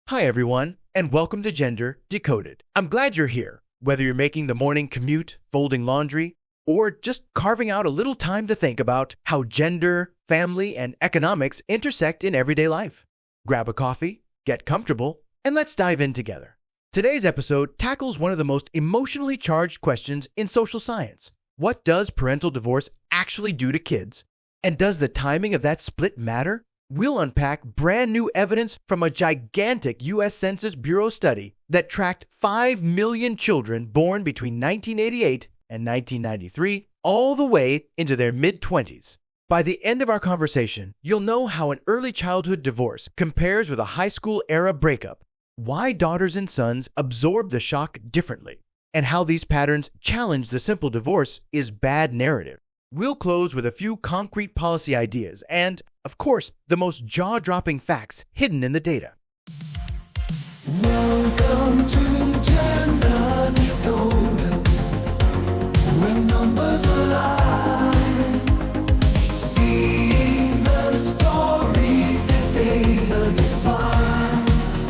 Hi, everyone, and welcome to Gender Decoded. I'm glad you're here, whether you're making the morning commute, folding laundry, or just carving out a little time to think about how gender, family, and economics intersect in everyday life. Grab a coffee, get comfortable, and let's dive in together. Today's episode tackles one of the most emotionally charged questions in social science. What does parental divorce actually do to kids? And does the timing of that split matter? We'll unpack brand new evidence from a gigantic U.S. Census Bureau study that tracked 5 million children born between 1988 and 1993, all the way into their mid-20s. By the end of our conversation, you'll know how an early childhood divorce compares with a high school era breakup, why daughters and sons absorb the shock differently, and how these patterns challenge the simple divorce is bad narrative. We'll close with a few concrete policy ideas and, of course, the most jaw-dropping facts hidden in the data. Welcome to Gender Decoded, where numbers align, seeing the stories that data defines,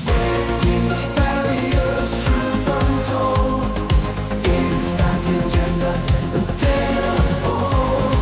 breaking the barriers, truth untold, insights in gender, the data falls.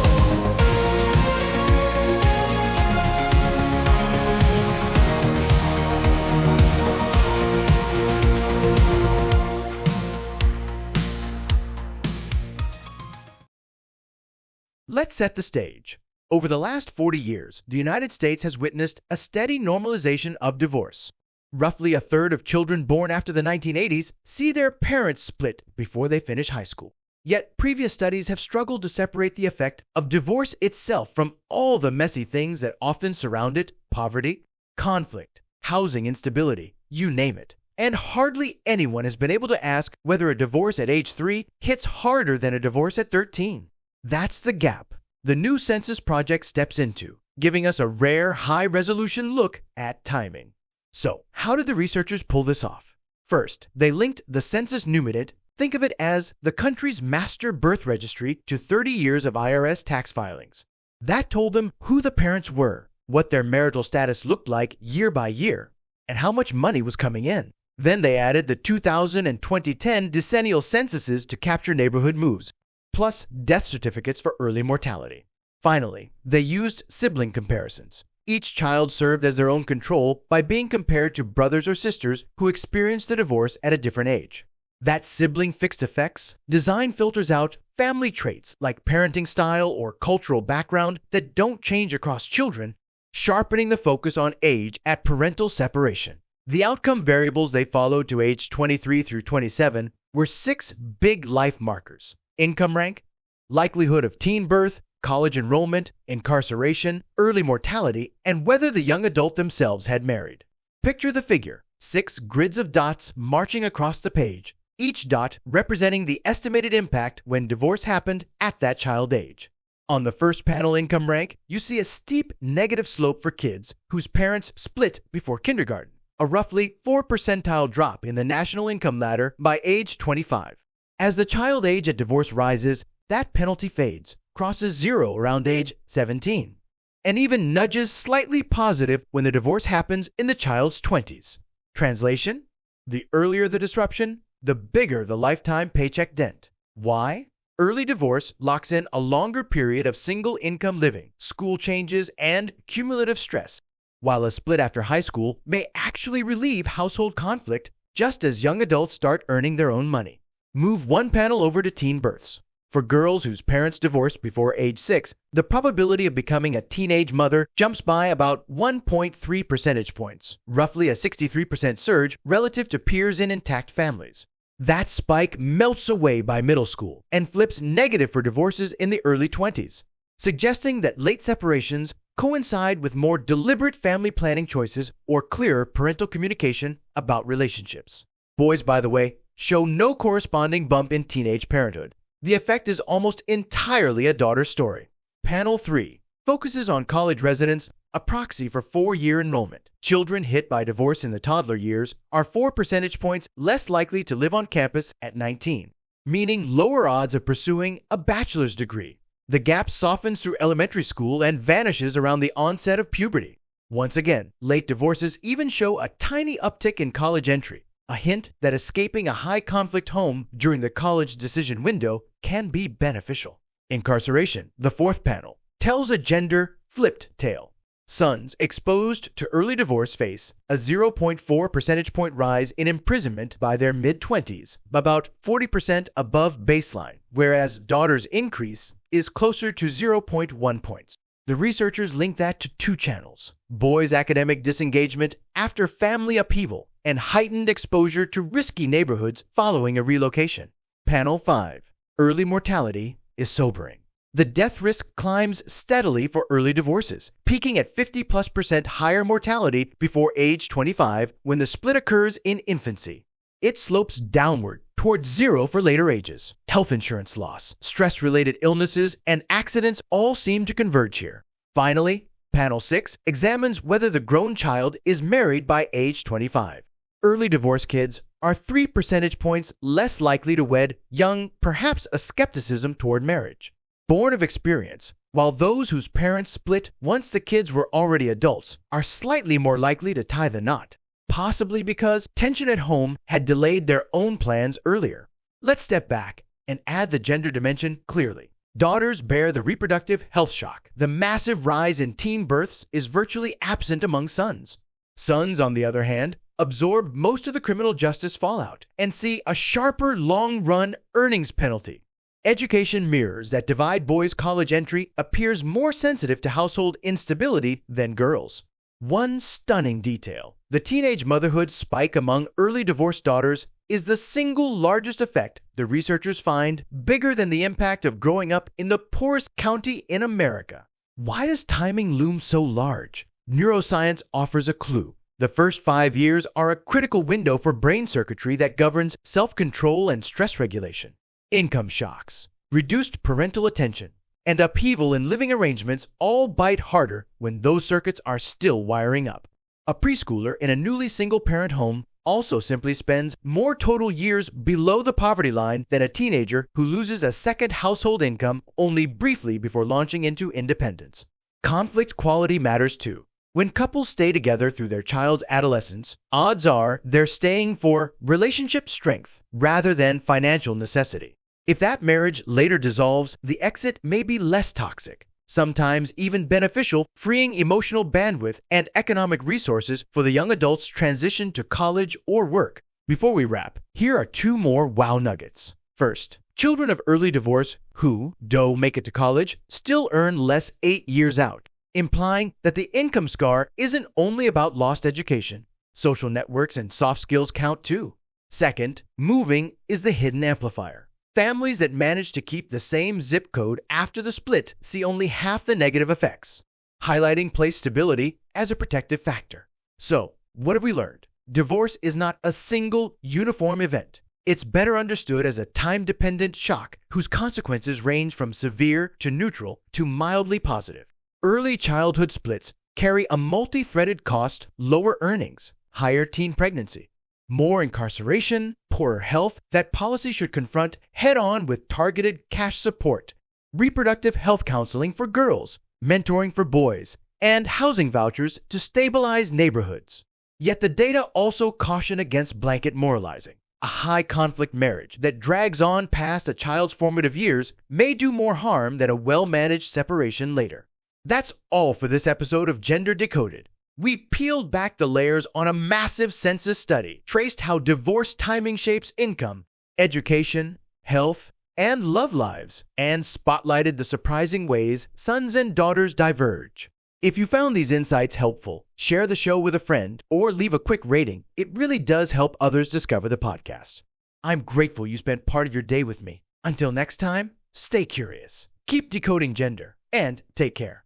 Let's set the stage. Over the last 40 years, the United States has witnessed a steady normalization of divorce. Roughly a third of children born after the 1980s see their parents split before they finish high school. Yet previous studies have struggled to separate the effect of divorce itself from all the messy things that often surround it: poverty, conflict, housing instability, you name it. And hardly anyone has been able to ask whether a divorce at age 3 hits harder than a divorce at 13. That's the gap the new census project steps into, giving us a rare, high-resolution look at timing. So, how did the researchers pull this off? First, they linked the Census Numident, think of it as the country's master birth registry, to 30 years of IRS tax filings. That told them who the parents were, what their marital status looked like year by year, and how much money was coming in. Then they added the 2000 and 2010 decennial censuses to capture neighborhood moves, plus death certificates for early mortality. Finally, they used sibling comparisons. Each child served as their own control by being compared to brothers or sisters who experienced the divorce at a different age. That sibling fixed effects design filters out family traits like parenting style or cultural background that don't change across children, sharpening the focus on age at parental separation. The outcome variables they followed to age 23 through 27 were 6 big life markers: income rank, likelihood of teen birth, college enrollment, incarceration, early mortality, and whether the young adult themselves had married. Picture the figure: 6 grids of dots marching across the page, each dot representing the estimated impact when divorce happened at that child age. On the first panel, income rank, you see a steep negative slope for kids whose parents split before kindergarten, a roughly 4 percentile drop in the national income ladder by age 25. As the child age at divorce rises, that penalty fades, crosses 0 around age 17, and even nudges slightly positive when the divorce happens in the child's 20s. Translation: the earlier the disruption, the bigger the lifetime paycheck dent. Why? Early divorce locks in a longer period of single-income living, school changes, and cumulative stress, while a split after high school may actually relieve household conflict just as young adults start earning their own money. Move one panel over to teen births. For girls whose parents divorced before age 6, the probability of becoming a teenage mother jumps by about 1.3 percentage points, roughly a 63% surge relative to peers in intact families. That spike melts away by middle school and flips negative for divorces in the early 20s, suggesting that late separations coincide with more deliberate family planning choices or clearer parental communication about relationships. Boys, by the way, show no corresponding bump in teenage parenthood. The effect is almost entirely a daughter story. Panel 3 focuses on college residents, a proxy for 4-year enrollment. Children hit by divorce in the toddler years are 4 percentage points less likely to live on campus at 19, meaning lower odds of pursuing a bachelor's degree. The gap softens through elementary school and vanishes around the onset of puberty. Once again, late divorces even show a tiny uptick in college entry, a hint that escaping a high-conflict home during the college decision window can be beneficial. Incarceration, the fourth panel, tells a gender-flipped tale. Sons exposed to early divorce face a 0.4 percentage point rise in imprisonment by their mid-20s, about 40% above baseline, whereas daughters' increase is closer to 0.1 points. The researchers link that to two channels: boys' academic disengagement after family upheaval and heightened exposure to risky neighborhoods following a relocation. Panel 5. Early mortality is sobering. The death risk climbs steadily for early divorces, peaking at 50+% higher mortality before age 25 when the split occurs in infancy. It slopes downward toward zero for later ages. Health insurance loss, stress-related illnesses, and accidents all seem to converge here. Finally, Panel 6 examines whether the grown child is married by age 25. Early divorce kids are 3 percentage points less likely to wed young, perhaps a skepticism toward marriage. Born of experience, while those whose parents split once the kids were already adults are slightly more likely to tie the knot, possibly because tension at home had delayed their own plans earlier. Let's step back and add the gender dimension clearly. Daughters bear the reproductive health shock. The massive rise in teen births is virtually absent among sons. Sons, on the other hand, absorb most of the criminal justice fallout and see a sharper long-run earnings penalty. Education mirrors that divide boys' college entry appears more sensitive to household instability than girls. One stunning detail: the teenage motherhood spike among early divorced daughters is the single largest effect the researchers find bigger than the impact of growing up in the poorest county in America. Why does timing loom so large? Neuroscience offers a clue. The first 5 years are a critical window for brain circuitry that governs self-control and stress regulation. Income shocks, reduced parental attention, and upheaval in living arrangements all bite harder when those circuits are still wiring up. A preschooler in a newly single-parent home also simply spends more total years below the poverty line than a teenager who loses a second household income only briefly before launching into independence. Conflict quality matters too. When couples stay together through their child's adolescence, odds are they're staying for relationship strength rather than financial necessity. If that marriage later dissolves, the exit may be less toxic, sometimes even beneficial, freeing emotional bandwidth and economic resources for the young adult's transition to college or work. Before we wrap, here are 2 more wow nuggets. First, children of early divorce who, though make it to college, still earn less 8 years out, implying that the income scar isn't only about lost education. Social networks and soft skills count too. Second, moving is the hidden amplifier. Families that manage to keep the same zip code after the split see only half the negative effects, highlighting place stability as a protective factor. So, what have we learned? Divorce is not a single, uniform event. It's better understood as a time-dependent shock whose consequences range from severe to neutral to mildly positive. Early childhood splits carry a multi-threaded cost: lower earnings, higher teen pregnancy, more incarceration, poorer health that policy should confront head-on with targeted cash support, reproductive health counseling for girls, mentoring for boys, and housing vouchers to stabilize neighborhoods. Yet the data also caution against blanket moralizing. A high-conflict marriage that drags on past a child's formative years may do more harm than a well-managed separation later. That's all for this episode of Gender Decoded. We peeled back the layers on a massive census study, traced how divorce timing shapes income, education, health, and love lives, and spotlighted the surprising ways sons and daughters diverge. If you found these insights helpful, share the show with a friend or leave a quick rating. It really does help others discover the podcast. I'm grateful you spent part of your day with me. Until next time, stay curious, keep decoding gender, and take care.